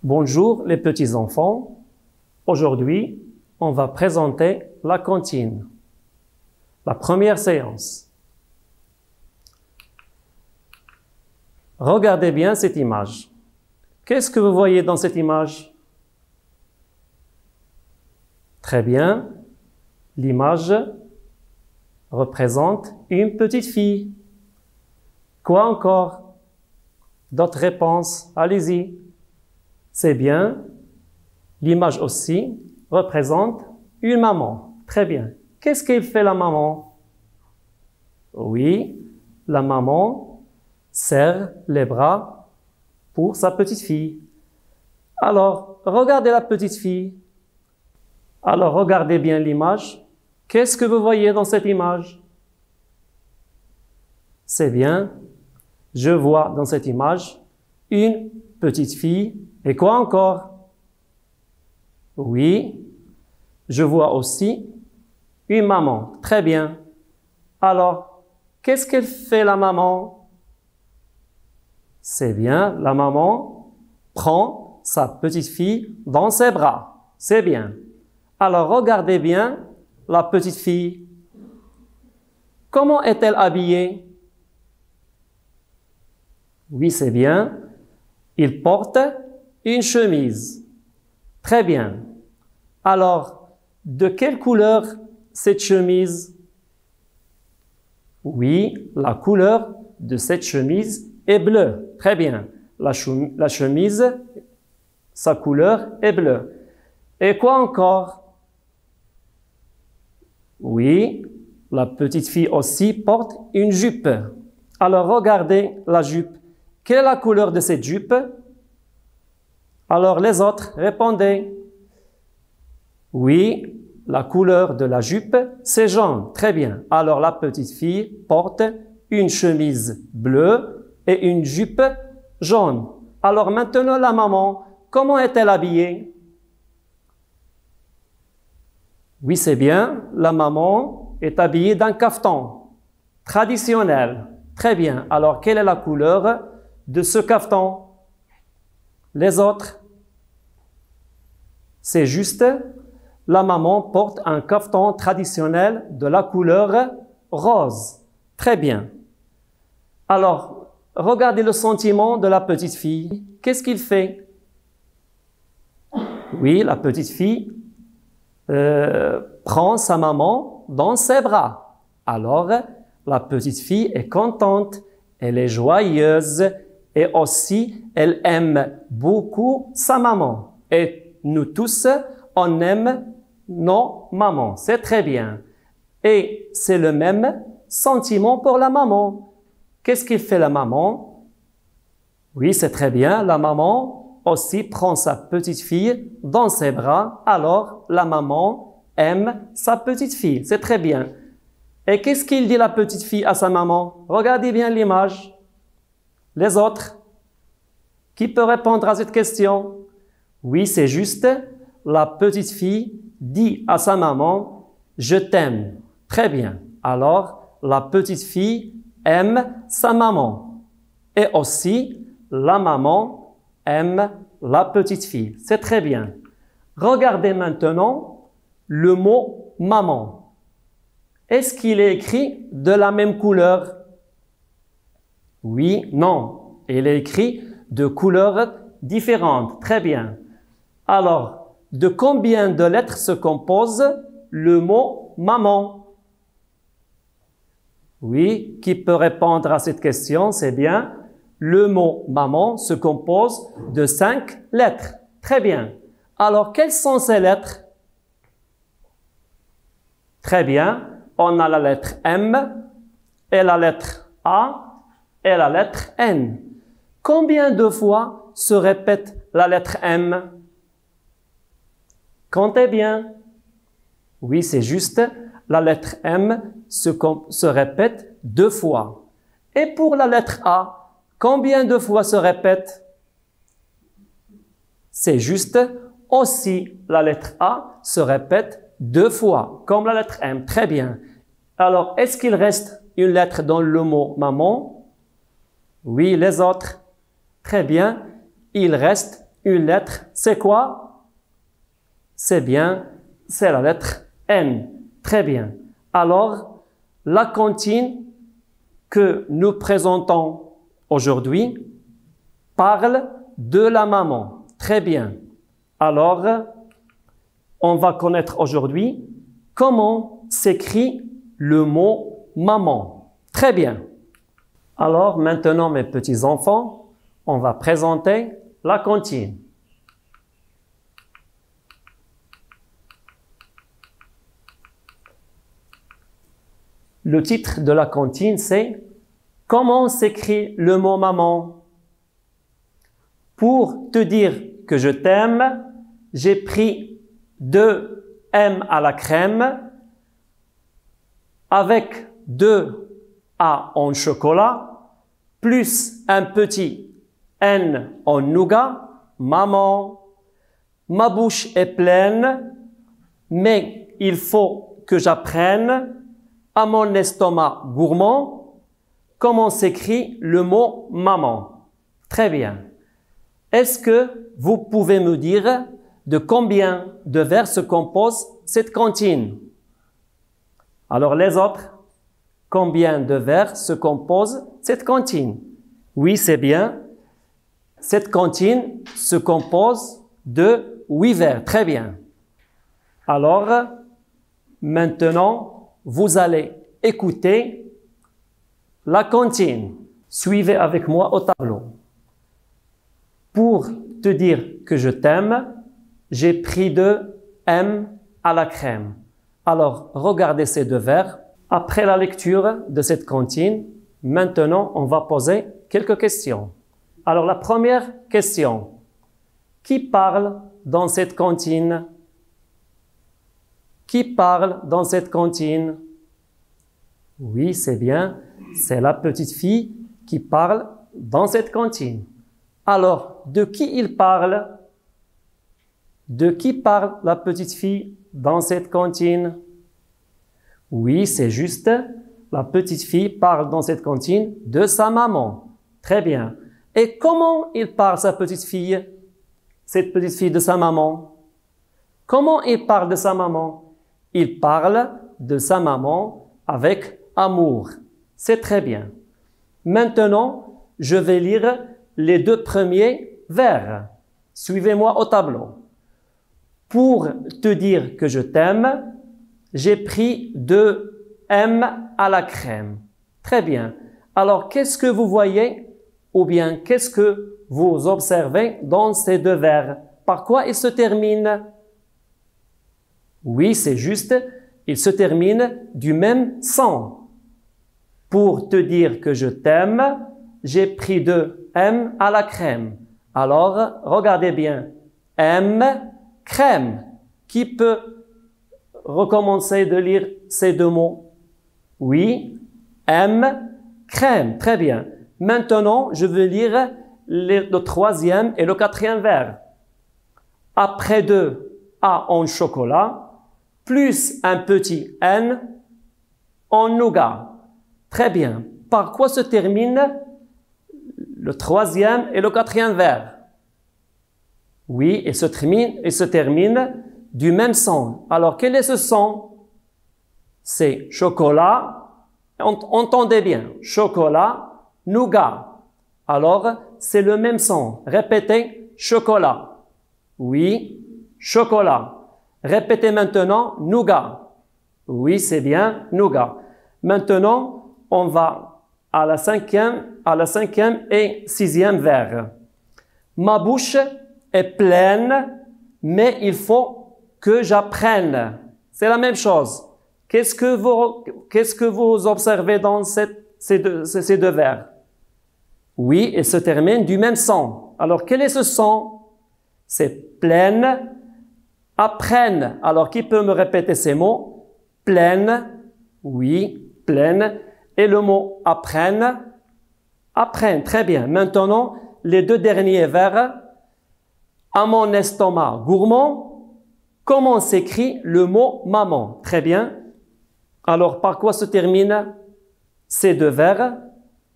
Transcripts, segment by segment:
Bonjour les petits enfants. Aujourd'hui, on va présenter la cantine. La première séance. Regardez bien cette image. Qu'est-ce que vous voyez dans cette image? Très bien. L'image représente une petite fille. Quoi encore? D'autres réponses? Allez-y. C'est bien. L'image aussi représente une maman. Très bien. Qu'est-ce qu'elle fait la maman? Oui, la maman serre les bras pour sa petite fille. Alors, regardez la petite fille. Alors, regardez bien l'image. Qu'est-ce que vous voyez dans cette image? C'est bien. Je vois dans cette image une petite fille. Et quoi encore? Oui, je vois aussi une maman. Très bien. Alors, qu'est-ce qu'elle fait la maman? C'est bien, la maman prend sa petite fille dans ses bras. C'est bien. Alors, regardez bien la petite fille. Comment est-elle habillée? Oui, c'est bien. Il porte une chemise. Très bien. Alors, de quelle couleur cette chemise? Oui, la couleur de cette chemise est bleue. Très bien. La chemise, sa couleur est bleue. Et quoi encore? Oui, la petite fille aussi porte une jupe. Alors, regardez la jupe. Quelle est la couleur de cette jupe? Alors, les autres, répondez. Oui, la couleur de la jupe, c'est jaune. Très bien. Alors, la petite fille porte une chemise bleue et une jupe jaune. Alors, maintenant, la maman, comment est-elle habillée? Oui, c'est bien. La maman est habillée d'un caftan traditionnel. Très bien. Alors, quelle est la couleur de ce caftan? Les autres? C'est juste, la maman porte un caftan traditionnel de la couleur rose. Très bien. Alors, regardez le sentiment de la petite fille. Qu'est-ce qu'il fait? Oui, la petite fille prend sa maman dans ses bras. Alors, la petite fille est contente, elle est joyeuse et aussi, elle aime beaucoup sa maman. Et nous tous, on aime nos mamans. C'est très bien. Et c'est le même sentiment pour la maman. Qu'est-ce qu'il fait la maman? Oui, c'est très bien. La maman aussi prend sa petite fille dans ses bras. Alors, la maman aime sa petite fille. C'est très bien. Et qu'est-ce qu'il dit la petite fille à sa maman? Regardez bien l'image. Les autres? Qui peut répondre à cette question? Oui, c'est juste. La petite fille dit à sa maman, « Je t'aime ». Très bien. Alors, la petite fille aime sa maman. Et aussi, la maman aime la petite fille. C'est très bien. Regardez maintenant le mot « maman ». Est-ce qu'il est écrit de la même couleur? Oui, non. Il est écrit de couleurs différentes. Très bien. Alors, de combien de lettres se compose le mot « maman » ? Oui, qui peut répondre à cette question? C'est bien. Le mot « maman » se compose de 5 lettres. Très bien. Alors, quelles sont ces lettres? Très bien. On a la lettre M et la lettre A et la lettre N. Combien de fois se répète la lettre M? Comptez bien. Oui, c'est juste. La lettre M se répète 2 fois. Et pour la lettre A, combien de fois se répète? C'est juste. Aussi, la lettre A se répète 2 fois, comme la lettre M. Très bien. Alors, est-ce qu'il reste une lettre dans le mot maman? Oui, les autres. Très bien. Il reste une lettre. C'est quoi? C'est bien, c'est la lettre N. Très bien. Alors, la cantine que nous présentons aujourd'hui parle de la maman. Très bien. Alors, on va connaître aujourd'hui comment s'écrit le mot maman. Très bien. Alors, maintenant, mes petits enfants, on va présenter la cantine. Le titre de la cantine, c'est « Comment s'écrit le mot maman ?» Pour te dire que je t'aime, j'ai pris 2 M à la crème avec 2 A en chocolat, plus un petit N en nougat. Maman, ma bouche est pleine, mais il faut que j'apprenne à mon estomac gourmand comment s'écrit le mot maman. Très bien. Est-ce que vous pouvez me dire de combien de vers se compose cette cantine? Alors les autres, combien de vers se compose cette cantine? Oui, c'est bien. Cette cantine se compose de 8 vers. Très bien. Alors, maintenant, vous allez écouter la cantine. Suivez avec moi au tableau. Pour te dire que je t'aime, j'ai pris 2 M à la crème. Alors, regardez ces 2 vers. Après la lecture de cette cantine, maintenant, on va poser quelques questions. Alors, la première question. Qui parle dans cette cantine? Qui parle dans cette cantine? Oui, c'est bien. C'est la petite fille qui parle dans cette cantine. Alors, de qui il parle? De qui parle la petite fille dans cette cantine? Oui, c'est juste. La petite fille parle dans cette cantine de sa maman. Très bien. Et comment il parle, sa petite fille? Cette petite fille de sa maman? Comment il parle de sa maman? Il parle de sa maman avec amour. C'est très bien. Maintenant, je vais lire les 2 premiers vers. Suivez-moi au tableau. Pour te dire que je t'aime, j'ai pris 2 M à la crème. Très bien. Alors, qu'est-ce que vous voyez ou bien qu'est-ce que vous observez dans ces 2 vers? Par quoi ils se terminent? Oui, c'est juste. Ils se terminent du même son. Pour te dire que je t'aime, j'ai pris 2 M à la crème. Alors, regardez bien. M, crème. Qui peut recommencer de lire ces 2 mots? Oui, M, crème. Très bien. Maintenant, je vais lire le 3e et le 4e vers. Après 2 A en chocolat, plus un petit N en nougat. Très bien. Par quoi se termine le 3e et le 4e vers? Oui, et se termine du même son. Alors, quel est ce son? C'est chocolat. Entendez bien. Chocolat, nougat. Alors, c'est le même son. Répétez, chocolat. Oui, chocolat. Répétez maintenant, nougat. Oui, c'est bien, nougat. Maintenant, on va à la 5e et 6e vers. Ma bouche est pleine, mais il faut que j'apprenne. C'est la même chose. Qu'est-ce que vous observez dans ces deux vers? Oui, et se termine du même son. Alors, quel est ce son? C'est pleine, apprenne. Alors, qui peut me répéter ces mots? Pleine, oui, pleine. Et le mot apprenne, apprenne. Très bien. Maintenant, les deux derniers vers. À mon estomac gourmand, comment s'écrit le mot maman? Très bien. Alors, par quoi se terminent ces deux vers?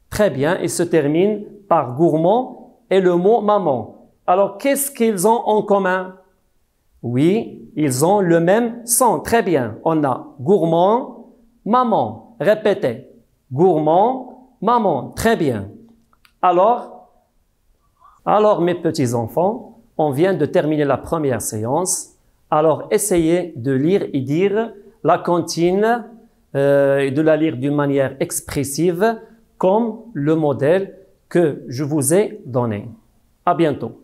Très bien, ils se terminent par gourmand et le mot maman. Alors, qu'est-ce qu'ils ont en commun? Oui, ils ont le même son. Très bien. On a gourmand, maman. Répétez. Gourmand, maman. Très bien. Alors, mes petits-enfants, on vient de terminer la première séance. Alors, essayez de lire et dire la comptine et de la lire d'une manière expressive comme le modèle que je vous ai donné. À bientôt.